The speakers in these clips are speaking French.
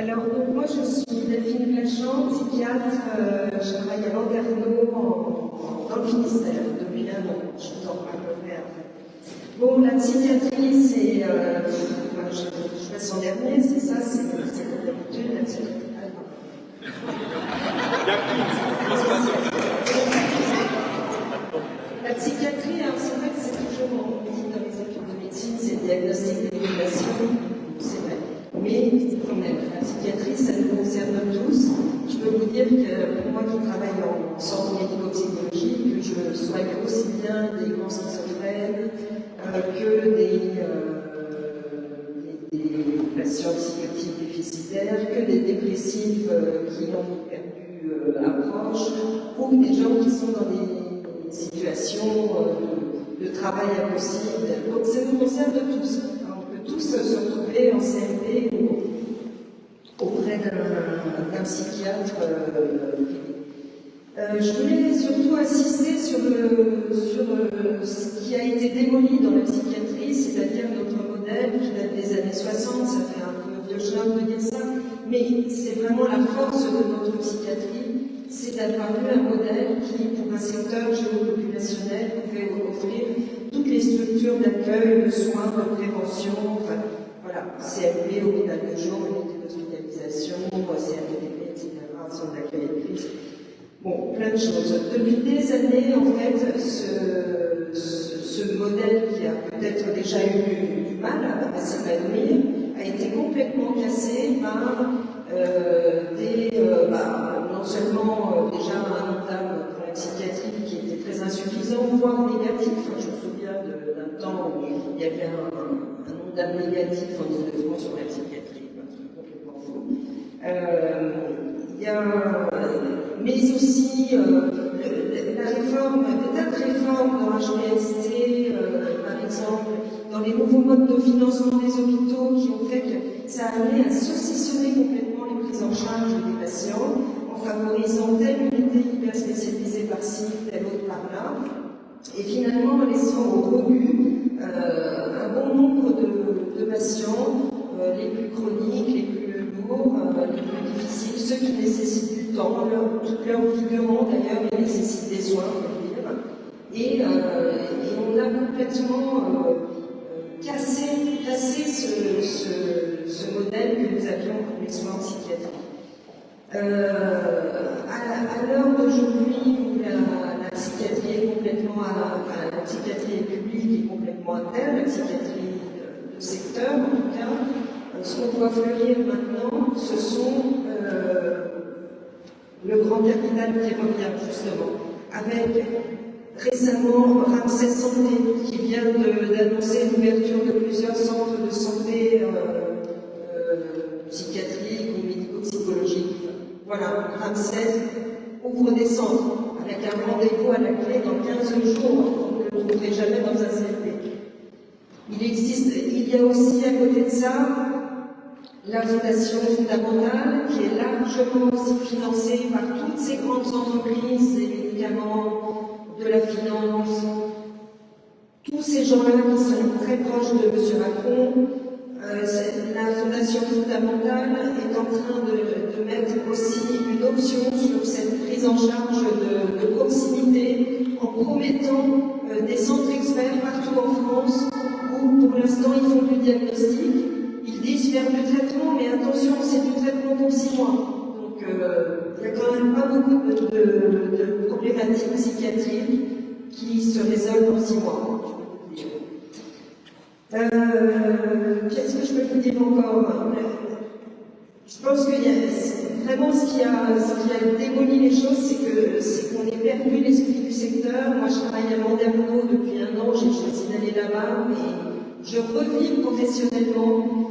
Alors, donc, moi, je suis Delphine Blachand, psychiatre. Je travaille à Landerneau, dans le Finistère, depuis 1 an. Je vous en parlerai après. Bon, la psychiatrie, c'est. Je passe en dernier, c'est ça, c'est comme d'habitude, la psychiatrie. La psychiatrie, alors c'est vrai que c'est toujours, on dit dans les études de médecine, c'est diagnostic d'évaluation, c'est vrai. Mais quand même, la psychiatrie, ça nous concerne tous. Je peux vous dire que pour moi qui travaille en centre médico-psychologique, que je soigne aussi bien des grands schizophrènes que des patients psychotiques déficitaires, que des dépressifs qui ont perdu un proche, ou des gens qui sont dans des situations de travail impossible. Donc ça nous concerne tous. On peut tous se retrouver en CMP auprès d'un psychiatre. Je voulais surtout insister sur ce qui a été démoli dans la psychiatrie, c'est-à-dire notre modèle qui date des années 60, ça fait un peu vieux schnock de dire ça, mais c'est vraiment la force de notre psychiatrie, c'est d'avoir eu un modèle qui, pour un secteur géopopulationnel, pouvait offrir toutes les structures d'accueil, de soins, de prévention, enfin, voilà, CLP, hôpital de jour, unité d'hospitalisation, CLDP, etc., centre d'accueil et de crise. Bon, plein de choses. Depuis des années, en fait, ce modèle qui a peut-être déjà eu du mal à s'épanouir a été complètement cassé par non seulement déjà un entame pour la psychiatrie qui était très insuffisant, voire négatif. Je me souviens d'un temps où il y avait un ondam négatif en Ile-de-France sur la psychiatrie, c'est complètement faux. Mais aussi la réforme, des tas de réformes dans l'HPST, par exemple, dans les nouveaux modes de financement des hôpitaux qui ont fait que ça a amené à saucissonner complètement les prises en charge des patients en favorisant telle unité hyper spécialisée par-ci, telle autre par-là, et finalement en laissant au rebut un bon nombre de patients, les plus chroniques, les plus lourds, les plus difficiles, ceux qui nécessitent du temps, toute leur vie durant d'ailleurs, ils nécessitent des soins, on peut dire. Et on a complètement cassé ce modèle que nous avions pour les soins en psychiatrie. À l'heure d'aujourd'hui où la psychiatrie est complètement, la psychiatrie publique est complètement interne, la psychiatrie de secteur en tout cas, ce qu'on voit fleurir maintenant, ce sont le grand capital qui revient justement, avec récemment Ramsay Santé qui vient d'annoncer l'ouverture de plusieurs centres de santé psychiatriques ou médico-psychologiques. Voilà, Ramsay ouvre des centres avec un rendez-vous à la clé dans 15 jours, on ne le trouverait jamais dans un CLP. Il y a aussi à côté de ça la Fondation fondamentale qui est largement aussi financée par toutes ces grandes entreprises, des médicaments, de la finance, tous ces gens-là qui sont très proches de M. Macron. La Fondation fondamentale est en train de mettre aussi une option sur cette prise en charge de proximité en promettant des centres experts partout en France où pour l'instant ils font du diagnostic, ils disent faire du traitement, mais attention, c'est du traitement pour 6 mois. Donc il n'y a quand même pas beaucoup de problématiques psychiatriques qui se résolvent en 6 mois. Qu'est-ce que je peux vous dire encore? Je pense que vraiment ce qui a démoli les choses, c'est qu'on ait perdu l'esprit du secteur. Moi, je travaille à Landerneau depuis 1 an, j'ai choisi d'aller là-bas, mais je revis professionnellement.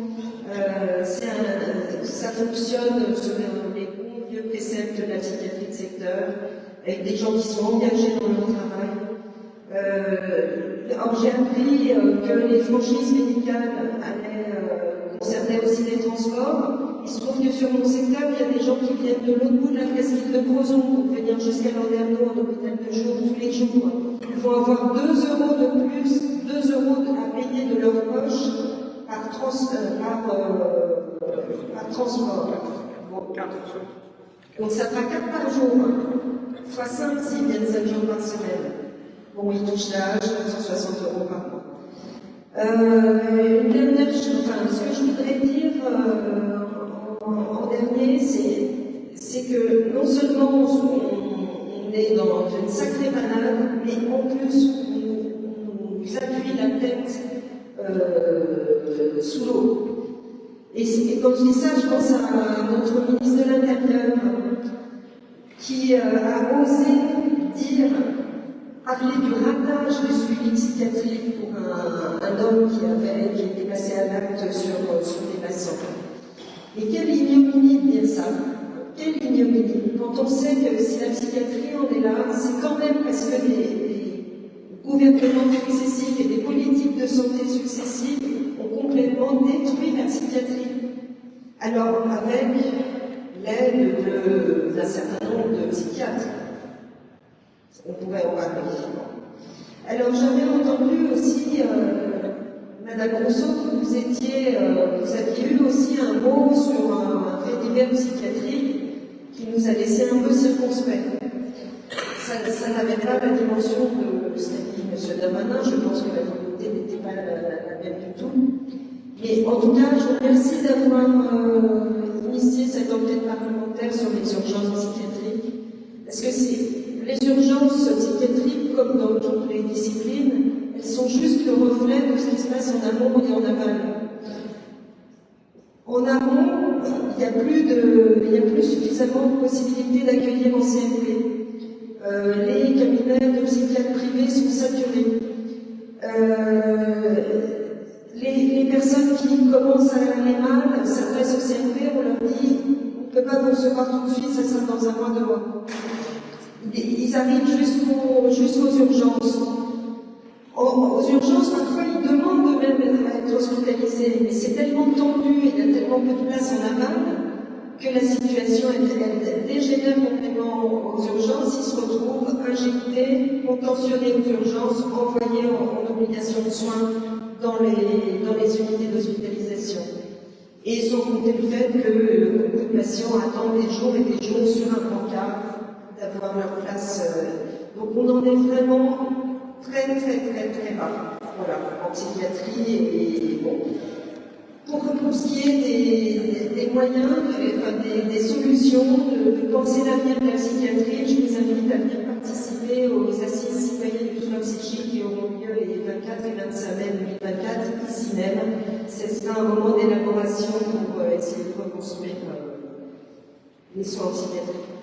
Ça fonctionne selon les bons vieux préceptes de la psychiatrie de secteur, avec des gens qui sont engagés dans leur travail. Alors j'ai appris que les franchises médicales concernaient aussi des transports. Il se trouve que sur mon secteur, il y a des gens qui viennent de l'autre bout de la presqu'île de Crozon pour venir jusqu'à Landerneau en hôpital de jour tous les jours. Ils vont avoir 2 € de plus, 2 € à payer de leur poche par par transport. Bon. 4. Donc ça fera 4 par jour, fois 5 s'ils viennent 7 jours par semaine. Bon, ils touchent l'âge, 160 € par mois. Une dernière chose, enfin, ce que je voudrais dire en dernier, c'est que non seulement on est dans une sacrée panade, mais en plus on nous appuie la tête sous l'eau. Et quand je dis ça, je pense à notre ministre de l'Intérieur qui a osé parler du ratage de suivi psychiatrique pour un homme qui était passé à l'acte sur des patients. Et quelle ignominie de dire ça! Quelle ignominie! Quand on sait que si la psychiatrie en est là, c'est quand même parce que des gouvernements successifs et des politiques de santé successives ont complètement détruit la psychiatrie. Alors, avec l'aide d'un certain nombre de psychiatres, on pourrait en parler. Alors, j'avais entendu aussi, Madame Rousseau, que vous aviez eu aussi un mot sur un fait divers psychiatrique qui nous a laissé un peu circonspects. Ça n'avait pas la dimension de ce qu'a dit M. Darmanin. Je pense que la volonté n'était pas la même du tout. Mais en tout cas, je vous remercie d'avoir initié cette enquête parlementaire sur les urgences psychiatriques. Parce que les urgences psychiatriques, comme dans toutes les disciplines, elles sont juste le reflet de ce qui se passe en amont et en aval. En amont, il n'y a plus suffisamment de possibilités d'accueillir en CMP. Les cabinets de psychiatres privés sont saturés. Les personnes qui commencent à aller mal s'adressent au CMP, on leur dit on ne peut pas vous recevoir tout de suite, ça sera dans un mois, 2 mois. Ils arrivent jusqu'aux urgences. Aux urgences, parfois, ils demandent eux-mêmes à être hospitalisés, mais c'est tellement tendu et il y a tellement peu de place en aval que la situation elle dégénère complètement aux urgences. Ils se retrouvent injectés, contentionnés aux urgences, envoyés en obligation de soins dans les unités d'hospitalisation. Et sans compter le fait que beaucoup de patients attendent des jours et des jours sur un brancard d'avoir leur place. Donc on en est vraiment très bas, voilà, en psychiatrie. Et bon, pour ce qui est des moyens, des solutions, de penser l'avenir de la psychiatrie, je vous invite à venir participer aux assises citoyennes du soin psychique qui auront lieu les 24 et 25 mai 2024, ici même. Ce sera un moment d'élaboration pour essayer de reconstruire les soins psychiatriques.